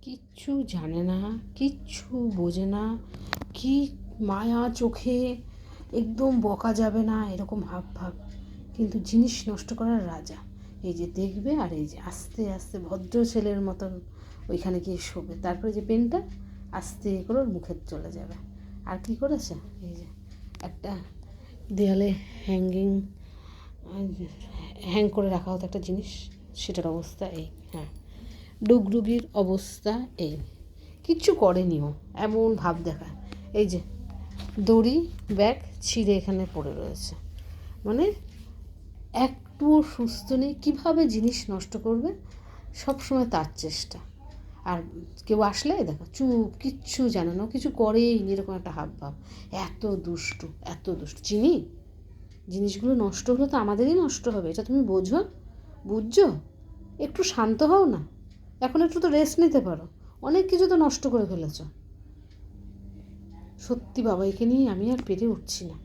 কিচ্ছু জানে না, কিচ্ছু বোঝে না, কি মায়া চোখে, একদম বকা যাবে না এরকম হাব ভাব, কিন্তু জিনিস নষ্ট করার রাজা। এই যে দেখবে আর এই যে আস্তে আস্তে ভদ্র ছেলের মতন ওইখানে গিয়ে শোবে, তারপরে যে পেনটা আস্তে করে ওর মুখে চলে যাবে। আর কি করেছে, এই যে একটা দেয়ালে হ্যাং করে রাখা হতো একটা জিনিস, সেটার অবস্থা এই। হ্যাঁ, ডুগডুগির অবস্থা এই, কিচ্ছু করেনিও, এমন ভাব দেখায়। এই যে দড়ি ব্যাগ ছিঁড়ে এখানে পড়ে রয়েছে, মানে একটুও সুস্থ নেই, কীভাবে জিনিস নষ্ট করবে সব সময় তার চেষ্টা। আর কেউ আসলে দেখো চুপ, কিচ্ছু জানে না, কিছু করেই নি, এরকম একটা হাব ভাব। এত দুষ্টু, এত দুষ্টু। চিনি, জিনিসগুলো নষ্ট হলে তো আমাদেরই নষ্ট হবে, এটা তুমি বুঝছো? একটু শান্ত হও না, এখন একটু তো রেস্ট নিতে পারো, অনেক কিছু তো নষ্ট করে ফেলেছ। সত্যি বাবা, একে নিয়ে আমি আর পেরে উঠছি না।